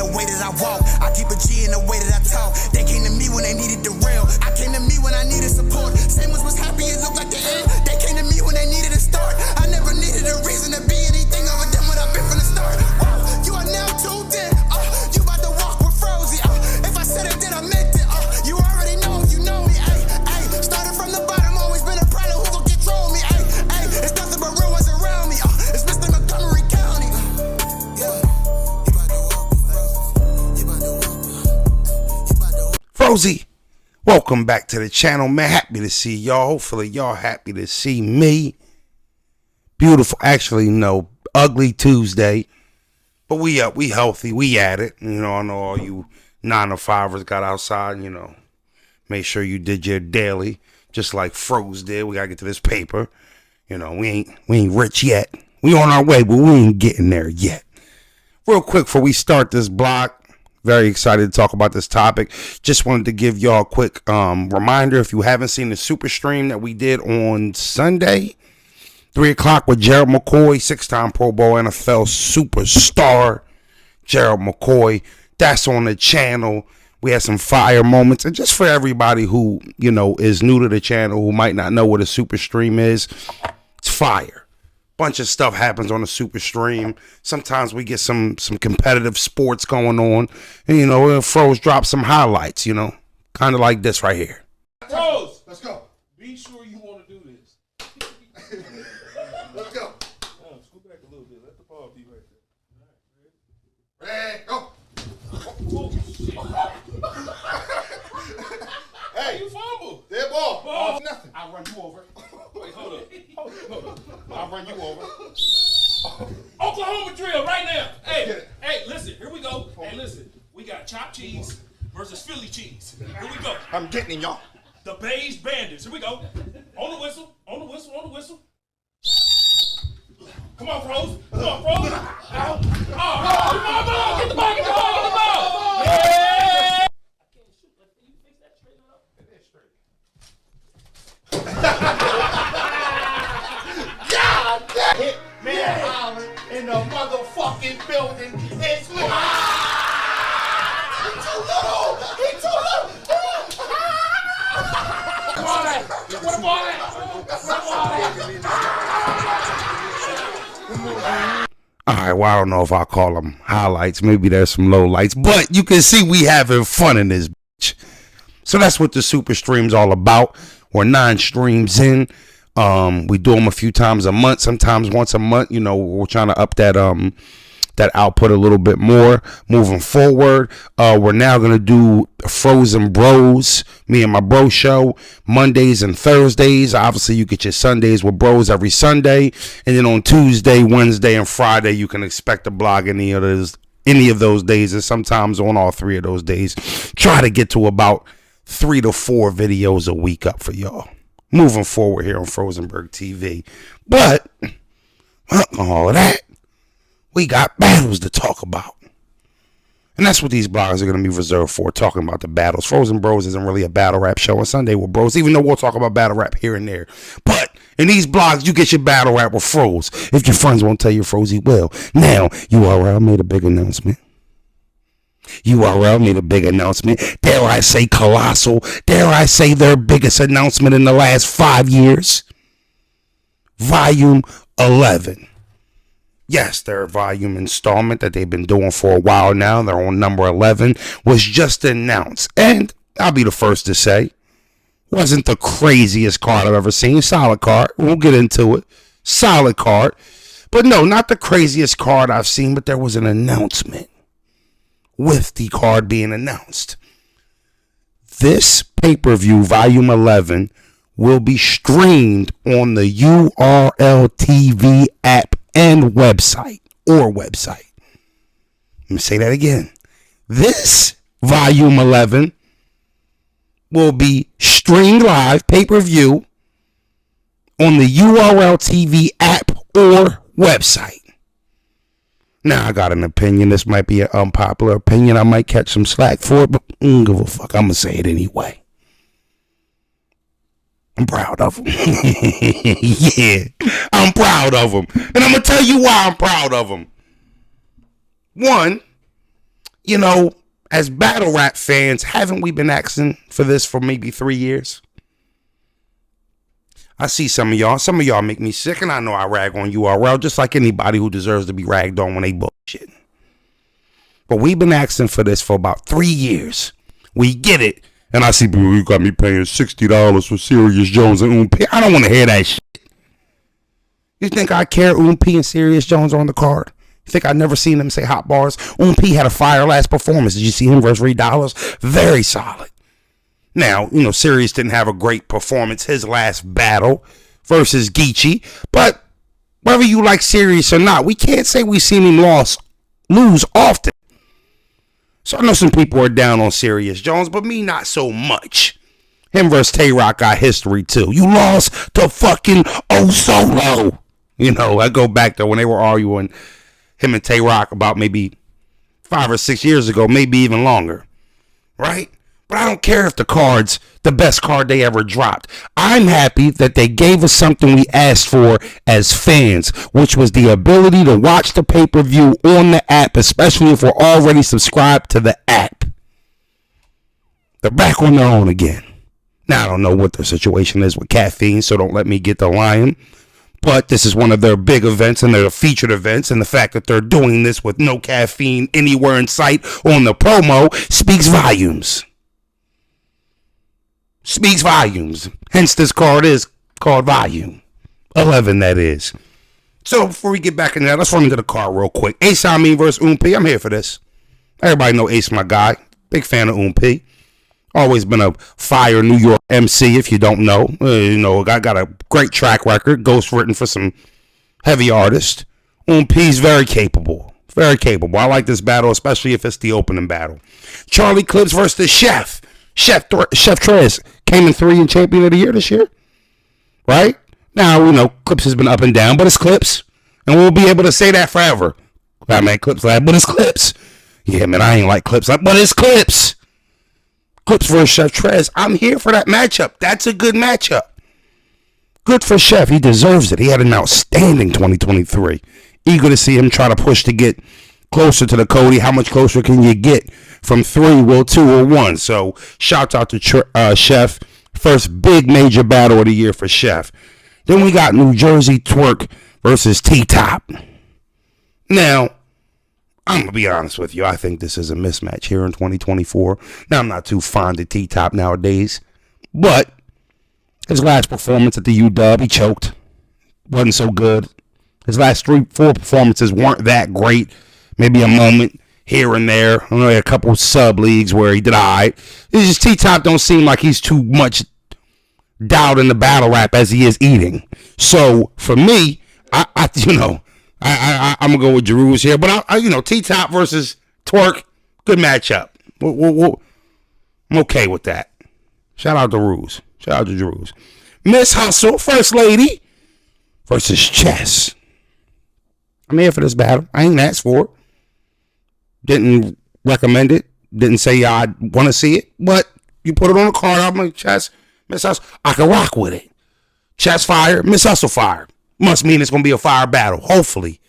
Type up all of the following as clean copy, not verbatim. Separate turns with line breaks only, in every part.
the way that I walk. I keep a G in the way that I talk. They came to me when they needed the real. I came to me when I needed support. Same was happy, it looked like the end. They came to me when they needed a start. I never needed a reason to be anything other than what I've been from the start. You are now tuned in. You about to walk with Frozy. If I said it, then I meant it. You already know, you know me. Started from the bottom, always been a problem. Who gon' control me? It's nothing but real ones around me. It's Mr. Montgomery County.
Frozy, welcome back to the channel, man. Happy to see y'all. Hopefully y'all happy to see me. Beautiful, actually no, ugly Tuesday, but we up, we healthy, we at it. You know, I know all you 9-to-5ers got outside, you know, make sure you did your daily, just like Froze did. We gotta get to this paper. You know, we ain't rich yet. We on our way, but we ain't getting there yet. Real quick before we start this block, very excited to talk about this topic. Just wanted to give y'all a quick reminder. If you haven't seen the super stream that we did on Sunday, 3 o'clock with Gerald McCoy, 6-time Pro Bowl NFL superstar Gerald McCoy. That's on the channel. We had some fire moments. And just for everybody who, you know, is new to the channel, who might not know what a super stream is, it's fire. Bunch of stuff happens on the super stream. Sometimes we get some competitive sports going on, and you know, Froze drop some highlights, you know, kind of like this right here.
Froze,
let's go.
Be sure you want to do this.
Let's go.
Scoot back a little bit. Let the ball be right there.
Ready, go.
Oh, shit.
Hey,
You fumble.
dead ball.
Ball.
Nothing. I'll run you over.
Wait, hold up.
I'll run you over.
Oklahoma drill right now.
Get
Hey,
it.
hey, listen, here we go. Hey, listen, we got chopped cheese versus Philly cheese. Here we go.
I'm getting in y'all.
The beige bandits. Here we go. On the whistle, on the whistle, on the whistle. Come on, Froze. Come on, Froze. Out. Oh, come on, ball. Get the ball, get the ball, get the ball. Yeah.
God damn it. Man, Holland in the motherfucking building. It's me. He's too little. He's too little.
Come on, man. Where the ball at? Where the ball at?
All right, well, I don't know if I call them highlights. Maybe there's some low lights, but you can see we having fun in this bitch. So that's what the super stream's all about. We're 9 streams in. We do them a few times a month, sometimes once a month. You know, we're trying to up that output a little bit more moving forward. We're now gonna do Frozen Bros, me and my bro show, Mondays and Thursdays. Obviously, you get your Sundays with bros every Sunday, and then on Tuesday, Wednesday, and Friday, you can expect to blog any of those days, and sometimes on all 3 of those days. Try to get to about 3 to 4 videos a week up for y'all moving forward here on FrozenbergTV. But all of that, we got battles to talk about. And that's what these blogs are going to be reserved for, talking about the battles. Frozen Bros isn't really a battle rap show on Sunday with bros, even though we'll talk about battle rap here and there. But in these blogs, you get your battle rap with Froze. If your friends won't tell you, Froze will. Now, URL made a big announcement. URL made a big announcement. Dare I say colossal? Dare I say their biggest announcement in the last 5 years? Volume 11. Yes, their volume installment that they've been doing for a while now, they're on number 11, was just announced. And I'll be the first to say, wasn't the craziest card I've ever seen. Solid card. We'll get into it. Solid card. But no, not the craziest card I've seen, but there was an announcement with the card being announced. This pay-per-view, Volume 11, will be streamed on the Urltv app and website. Let me say that again. This Volume 11 will be streamed live, pay-per-view, on the Urltv app or website. Now, I got an opinion. This might be an unpopular opinion. I might catch some slack for it, but I don't give a fuck. I'm going to say it anyway. I'm proud of him. Yeah, I'm proud of him. And I'm going to tell you why I'm proud of him. One, you know, as battle rap fans, haven't we been asking for this for maybe 3 years? I see some of y'all make me sick, and I know I rag on URL just like anybody who deserves to be ragged on when they bullshit. But we've been asking for this for about 3 years. We get it. And I see people, you got me paying $60 for Serious Jones and P. I don't want to hear that shit. You think I care P and Serious Jones on the card? You think I never seen them say hot bars? P had a fire last performance. Did you see him versus Ray Dollars? Very solid. Now, you know, Serious didn't have a great performance his last battle versus Geechee. But whether you like Serious or not, we can't say we seen him lose often. So I know some people are down on Serious Jones, but me not so much. Him versus Tay-Rock got history too. You lost to fucking O-Solo. You know, I go back to when they were arguing, him and Tay-Rock, about maybe 5 or 6 years ago, maybe even longer. Right? But I don't care if the card's the best card they ever dropped. I'm happy that they gave us something we asked for as fans, which was the ability to watch the pay-per-view on the app, especially if we're already subscribed to the app. They're back on their own again. Now, I don't know what their situation is with caffeine, so don't let me get the lion. But this is one of their big events, and they're featured events, and the fact that they're doing this with no caffeine anywhere in sight on the promo speaks volumes. Speaks volumes. Hence, this card is called Volume 11, that is. So, before we get back into that, let's run into the card real quick. Ace Amin versus P. I'm here for this. Everybody know Ace, my guy. Big fan of P. Always been a fire New York MC, if you don't know. You know, I got a great track record. Ghostwritten for some heavy artists. P's very capable. Very capable. I like this battle, especially if it's the opening battle. Charlie Clips versus the Chef. Chef Trez came in 3 and champion of the year this year. Right? Now, you know, Clips has been up and down, but it's Clips. And we'll be able to say that forever. I mean, Clips like, but it's Clips. Yeah, man, I ain't like Clips like, but it's Clips. Clips versus Chef Trez. I'm here for that matchup. That's a good matchup. Good for Chef. He deserves it. He had an outstanding 2023. Eager to see him try to push to get closer to the Cody. How much closer can you get from 3, will 2, or 1? So, shout out to Chef. First big major battle of the year for Chef. Then we got New Jersey Twerk versus T-Top. Now, I'm going to be honest with you. I think this is a mismatch here in 2024. Now, I'm not too fond of T-Top nowadays. But his last performance at the UW, he choked. Wasn't so good. His last 3-4 performances weren't that great. Maybe a moment here and there. I know a couple sub-leagues where he did all right. It's just T-Top don't seem like he's too much dialed in the battle rap as he is eating. So, for me, I'm going to go with Jeruz here. But, T-Top versus Twerk, good matchup. I'm okay with that. Shout out to Ruse. Shout out to Jeruz. Miss Hustle, First Lady, versus Chess. I'm here for this battle. I ain't asked for it. Didn't recommend it. Didn't say I'd want to see it. But you put it on the card. I'm like, Chess, Miss Hustle. I can rock with it. Chess fire, Miss Hustle fire. Must mean it's going to be a fire battle. Hopefully.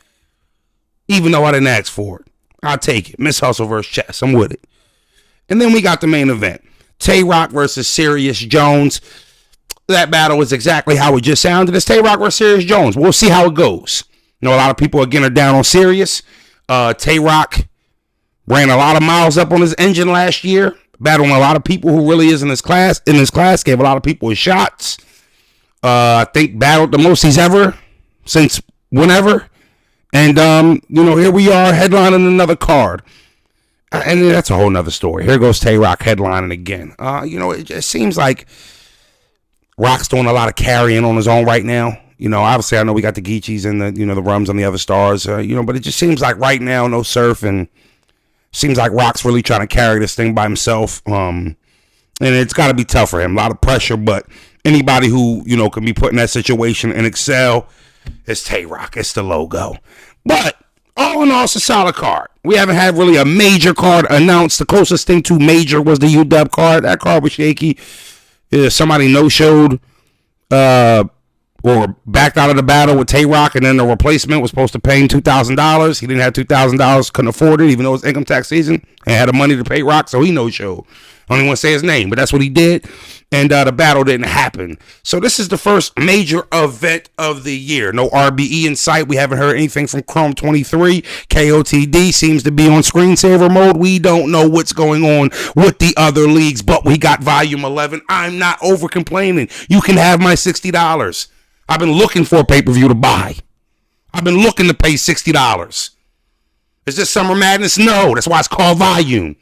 Even though I didn't ask for it. I'll take it. Miss Hustle versus Chess. I'm with it. And then we got the main event. Tay-Rock versus Serious Jones. That battle is exactly how it just sounded. It's Tay-Rock versus Serious Jones. We'll see how it goes. You know, a lot of people, again, are down on Serious. Tay-Rock ran a lot of miles up on his engine last year. Battling a lot of people who really is in his class. Gave a lot of people his shots. I think battled the most he's ever since whenever. And, here we are headlining another card. And that's a whole nother story. Here goes Tay-Rock headlining again. It just seems like Rock's doing a lot of carrying on his own right now. Obviously I know we got the Geechees and the Rums and the other stars, but it just seems like right now, no Surf, and seems like Rock's really trying to carry this thing by himself. And it's got to be tough for him. A lot of pressure, but anybody who, can be put in that situation and excel, it's Tay-Rock. It's the logo. But all in all, it's a solid card. We haven't had really a major card announced. The closest thing to major was the UW card. That card was shaky. Somebody no-showed or backed out of the battle with Tay-Rock, and then the replacement was supposed to pay him $2,000. He didn't have $2,000, couldn't afford it, even though it was income tax season, and had the money to pay Rock, so he no-showed. I don't even want to say his name, but that's what he did, and the battle didn't happen. So this is the first major event of the year. No RBE in sight. We haven't heard anything from Chrome 23. KOTD seems to be on screensaver mode. We don't know what's going on with the other leagues, but we got Volume 11. I'm not over complaining. You can have my $60. I've been looking for a pay-per-view to buy. I've been looking to pay $60. Is this Summer Madness? No. That's why it's called Volume.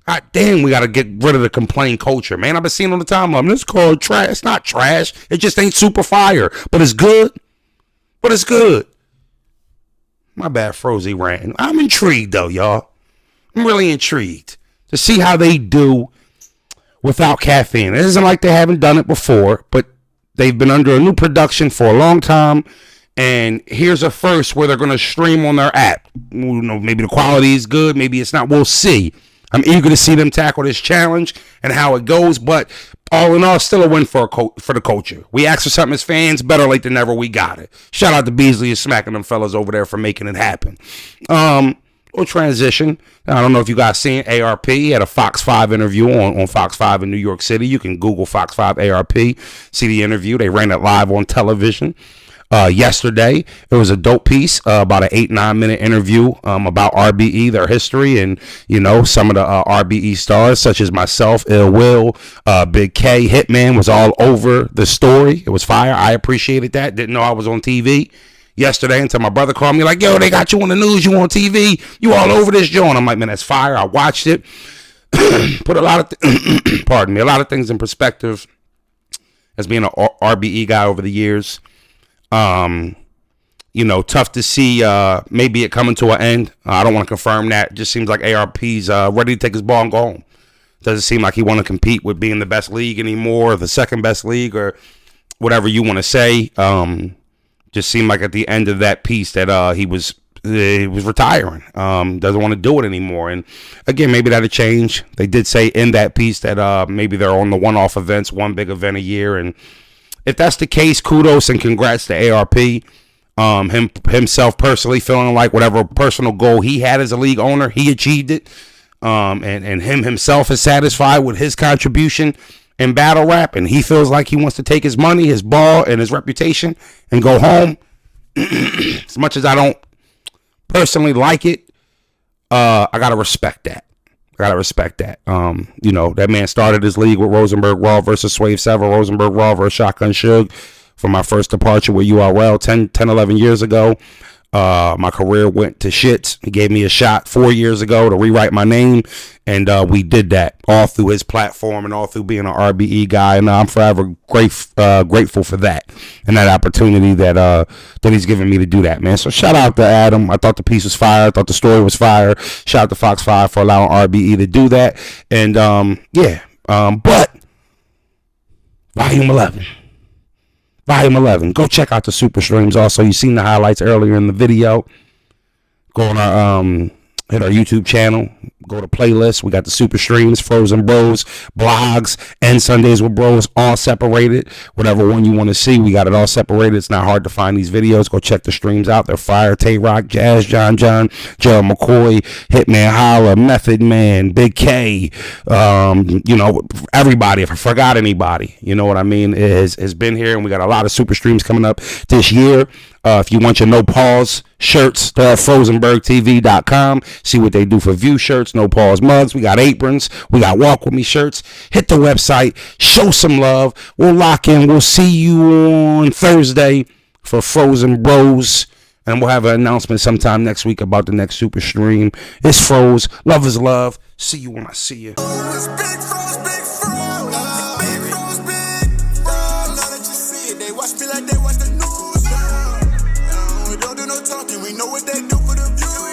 God damn, we got to get rid of the complaint culture, man. I've been seeing on the timeline. This is called trash. It's not trash. It just ain't super fire. But it's good. But it's good. My bad, Frozy ran. I'm intrigued, though, y'all. I'm really intrigued to see how they do without caffeine. It isn't like they haven't done it before, but they've been under a new production for a long time. And here's a first where they're going to stream on their app. You know, maybe the quality is good. Maybe it's not. We'll see. I'm eager to see them tackle this challenge and how it goes, but all in all, still a win for the culture. We asked for something as fans, better late than never, we got it. Shout out to Beasley and smacking them fellas over there for making it happen. We'll transition. I don't know if you guys seen ARP. He had a Fox 5 interview on Fox 5 in New York City. You can Google Fox 5 ARP, see the interview. They ran it live on television. Yesterday, it was a dope piece, about an 8-9 minute interview about RBE, their history, and you know, some of the RBE stars such as myself, Ill Will, Big K, Hitman was all over the story. It was fire. I appreciated that. Didn't know I was on TV yesterday until my brother called me like, yo, they got you on the news, you on TV, you all over this joint. I'm like, man, that's fire. I watched it. Put a lot of pardon me, a lot of things in perspective as being an RBE guy over the years. You know, tough to see maybe it coming to an end. I don't want to confirm that. It just seems like ARP's ready to take his ball and go home. Doesn't seem like he want to compete with being the best league anymore, or the second best league, or whatever you want to say. Just seemed like at the end of that piece that he was retiring. Doesn't want to do it anymore. And again, maybe that'll change. They did say in that piece that maybe they're on the one-off events, one big event a year, and if that's the case, kudos and congrats to ARP. Himself personally feeling like whatever personal goal he had as a league owner, he achieved it. And him himself is satisfied with his contribution in battle rap, and he feels like he wants to take his money, his ball, and his reputation and go home. As much as I don't personally like it, I gotta respect that. You know, that man started his league with Rosenberg Raw versus Swave Sever, Rosenberg Raw versus Shotgun Suge for my first departure with URL 10, 11 years ago. My career went to shits. He gave me a shot 4 years ago to rewrite my name, and we did that all through his platform and all through being an RBE guy, and I'm forever grateful for that and that opportunity that he's given me to do that, man. So shout out to Adam. I thought the piece was fire. I thought the story was fire. Shout out to Fox 5 for allowing RBE to do that. And but Volume 11. Go check out the super streams. Also, you seen the highlights earlier in the video. Go on our hit our YouTube channel. Go to playlists. We got the super streams, Frozen Bros, blogs, and Sundays with Bros, all separated. Whatever one you want to see, we got it all separated. It's not hard to find these videos. Go check the streams out. They're fire. Tay-Rock, Jazz, John, Gerald McCoy, Hitman Holla, Method Man, Big K. You know, everybody. If I forgot anybody, you know what I mean, has been here, and we got a lot of super streams coming up this year. If you want your no pause shirts, they're at FrozenbergTV.com. See what they do for view shirts, no pause mugs. We got aprons. We got walk with me shirts. Hit the website. Show some love. We'll lock in. We'll see you on Thursday for Frozen Bros. And we'll have an announcement sometime next week about the next super stream. It's Froze. Love is love. See you when I see you.
It's Big Froze, Big Froze. Big Froze, Big Froze. Now that you see it, they watch me like they watch the news. We don't do no talking, we know what they do for the views.